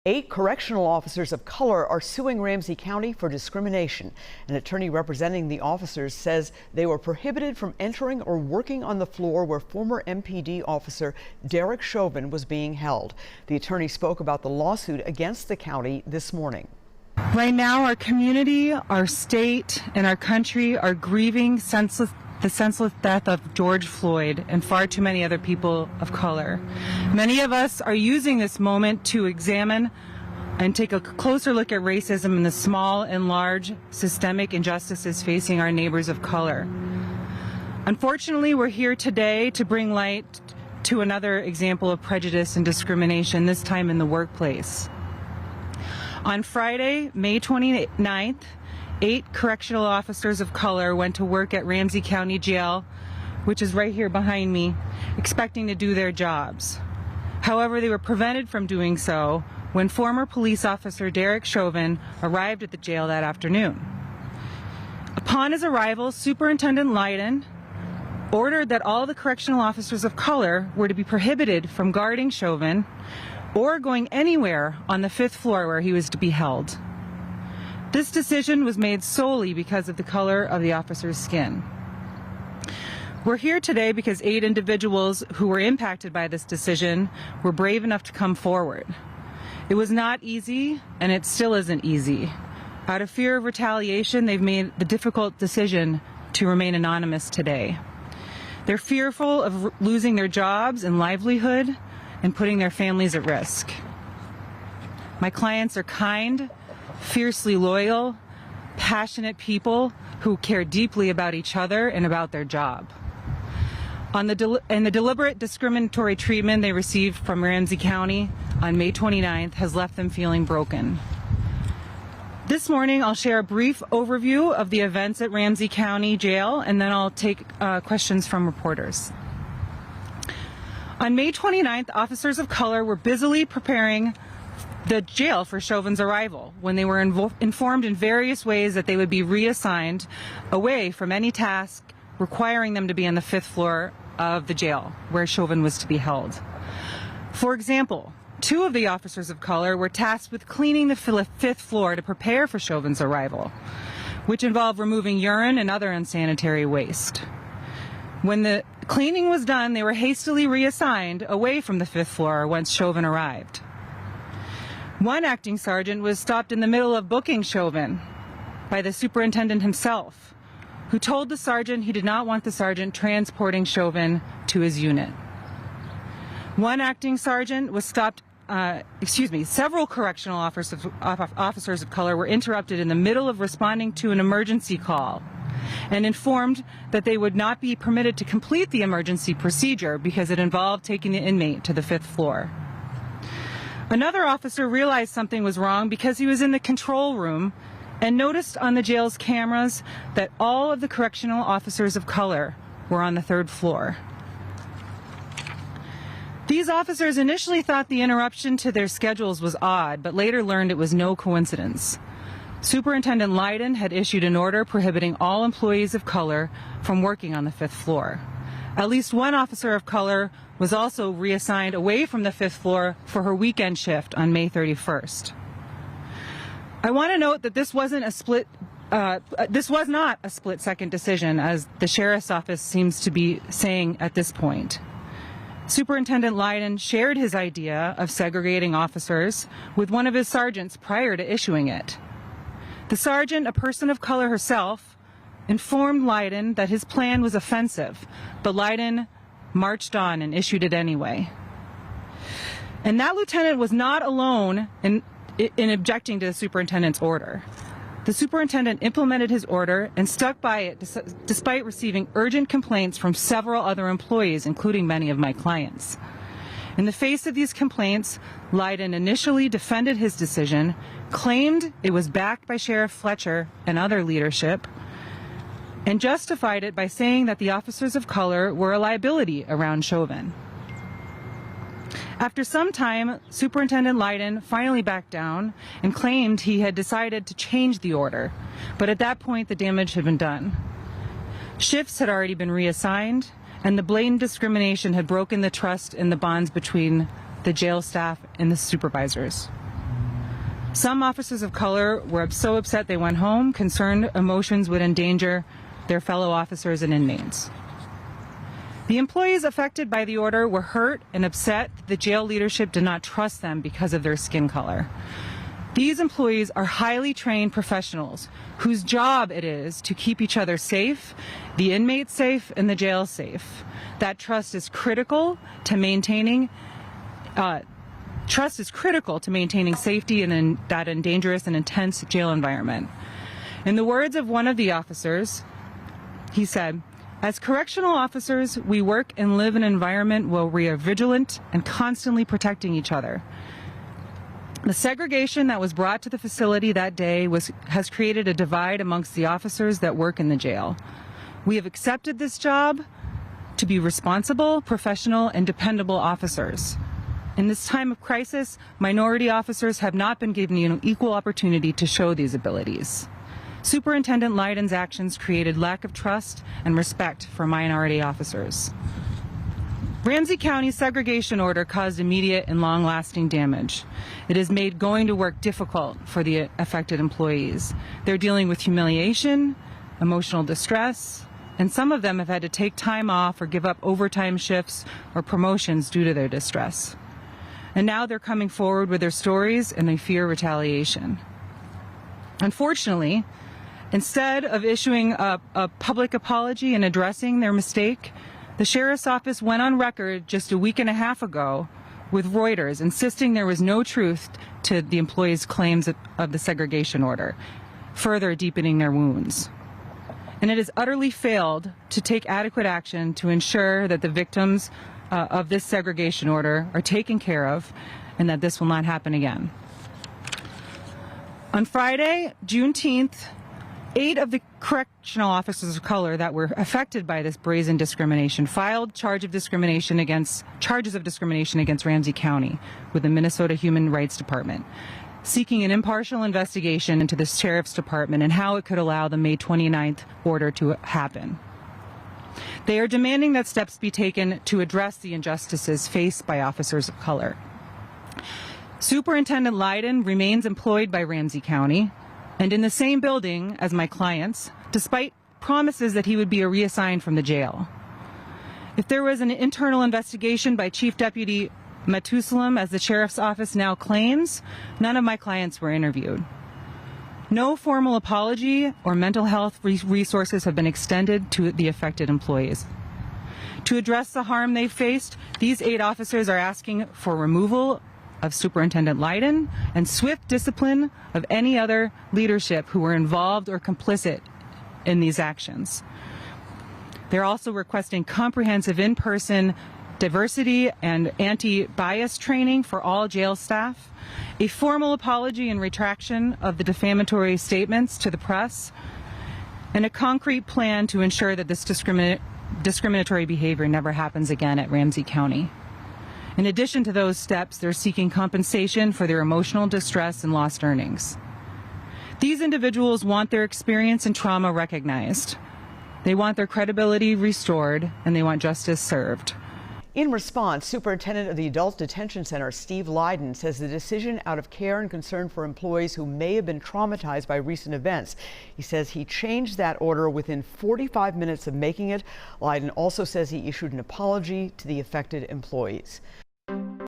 8 correctional officers of color are suing Ramsey County for discrimination. An attorney representing the officers says they were prohibited from entering or working on the floor where former MPD officer Derek Chauvin was being held. The attorney spoke about the lawsuit against the county this morning. Right now, our community, our state, and our country are grieving the senseless death of George Floyd and far too many other people of color. Many of us are using this moment to examine and take a closer look at racism and the small and large systemic injustices facing our neighbors of color. Unfortunately, we're here today to bring light to another example of prejudice and discrimination, this time in the workplace. On Friday, May 29th, 8 correctional officers of color went to work at Ramsey County Jail, which is right here behind me, expecting to do their jobs. However, they were prevented from doing so when former police officer Derek Chauvin arrived at the jail that afternoon. Upon his arrival, Superintendent Leiden ordered that all the correctional officers of color were to be prohibited from guarding Chauvin or going anywhere on the 5th floor where he was to be held. This decision was made solely because of the color of the officer's skin. We're here today because 8 individuals who were impacted by this decision were brave enough to come forward. It was not easy, and it still isn't easy. Out of fear of retaliation, they've made the difficult decision to remain anonymous today. They're fearful of losing their jobs and livelihood and putting their families at risk. My clients are kind, fiercely loyal, passionate people who care deeply about each other and about their job. And the deliberate discriminatory treatment they received from Ramsey County on May 29th has left them feeling broken. This morning, I'll share a brief overview of the events at Ramsey County Jail, and then I'll take questions from reporters. On May 29th, officers of color were busily preparing the jail for Chauvin's arrival when they were informed in various ways that they would be reassigned away from any task requiring them to be on the 5th floor of the jail where Chauvin was to be held. For example, 2 of the officers of color were tasked with cleaning the 5th floor to prepare for Chauvin's arrival, which involved removing urine and other unsanitary waste. When the cleaning was done, they were hastily reassigned away from the 5th floor once Chauvin arrived. One acting sergeant was stopped in the middle of booking Chauvin by the superintendent himself, who told the sergeant he did not want the sergeant transporting Chauvin to his unit. One acting sergeant was stopped, several correctional officers of color were interrupted in the middle of responding to an emergency call and informed that they would not be permitted to complete the emergency procedure because it involved taking the inmate to the 5th floor. Another officer realized something was wrong because he was in the control room and noticed on the jail's cameras that all of the correctional officers of color were on the 3rd floor. These officers initially thought the interruption to their schedules was odd, but later learned it was no coincidence. Superintendent Leiden had issued an order prohibiting all employees of color from working on the 5th floor. At least one officer of color was also reassigned away from the 5th floor for her weekend shift on May 31st. I want to note that this was not a split-second decision, as the sheriff's office seems to be saying at this point. Superintendent Leiden shared his idea of segregating officers with one of his sergeants prior to issuing it. The sergeant, a person of color herself, informed Leiden that his plan was offensive, but Leiden marched on and issued it anyway. And that lieutenant was not alone in objecting to the superintendent's order. The superintendent implemented his order and stuck by it despite receiving urgent complaints from several other employees, including many of my clients. In the face of these complaints, Leiden initially defended his decision, claimed it was backed by Sheriff Fletcher and other leadership, and justified it by saying that the officers of color were a liability around Chauvin. After some time, Superintendent Leiden finally backed down and claimed he had decided to change the order, but at that point the damage had been done. Shifts had already been reassigned, and the blatant discrimination had broken the trust and the bonds between the jail staff and the supervisors. Some officers of color were so upset they went home, concerned emotions would endanger their fellow officers and inmates. The employees affected by the order were hurt and upset that the jail leadership did not trust them because of their skin color. These employees are highly trained professionals whose job it is to keep each other safe, the inmates safe, and the jail safe. That trust is critical to maintaining safety in that dangerous and intense jail environment. In the words of one of the officers, he said, "As correctional officers, we work and live in an environment where we are vigilant and constantly protecting each other. The segregation that was brought to the facility that day has created a divide amongst the officers that work in the jail. We have accepted this job to be responsible, professional, and dependable officers. In this time of crisis, minority officers have not been given an equal opportunity to show these abilities. Superintendent Leiden's actions created lack of trust and respect for minority officers." Ramsey County's segregation order caused immediate and long-lasting damage. It has made going to work difficult for the affected employees. They're dealing with humiliation, emotional distress, and some of them have had to take time off or give up overtime shifts or promotions due to their distress. And now they're coming forward with their stories and they fear retaliation. Unfortunately, instead of issuing a public apology and addressing their mistake, the sheriff's office went on record just a week and a half ago with Reuters insisting there was no truth to the employees' claims of the segregation order, further deepening their wounds. And it has utterly failed to take adequate action to ensure that the victims of this segregation order are taken care of and that this will not happen again. On Friday, Juneteenth, 8 of the correctional officers of color that were affected by this brazen discrimination filed charges of discrimination against Ramsey County with the Minnesota Human Rights Department, seeking an impartial investigation into the Sheriff's Department and how it could allow the May 29th order to happen. They are demanding that steps be taken to address the injustices faced by officers of color. Superintendent Leiden remains employed by Ramsey County and in the same building as my clients, despite promises that he would be reassigned from the jail. If there was an internal investigation by Chief Deputy Matusalem, as the Sheriff's Office now claims, none of my clients were interviewed. No formal apology or mental health resources have been extended to the affected employees. To address the harm they faced, these 8 officers are asking for removal of Superintendent Leiden and swift discipline of any other leadership who were involved or complicit in these actions. They're also requesting comprehensive in-person diversity and anti-bias training for all jail staff, a formal apology and retraction of the defamatory statements to the press, and a concrete plan to ensure that this discriminatory behavior never happens again at Ramsey County. In addition to those steps, they're seeking compensation for their emotional distress and lost earnings. These individuals want their experience and trauma recognized. They want their credibility restored, and they want justice served. In response, Superintendent of the Adult Detention Center, Steve Leiden, says the decision out of care and concern for employees who may have been traumatized by recent events. He says he changed that order within 45 minutes of making it. Leiden also says he issued an apology to the affected employees.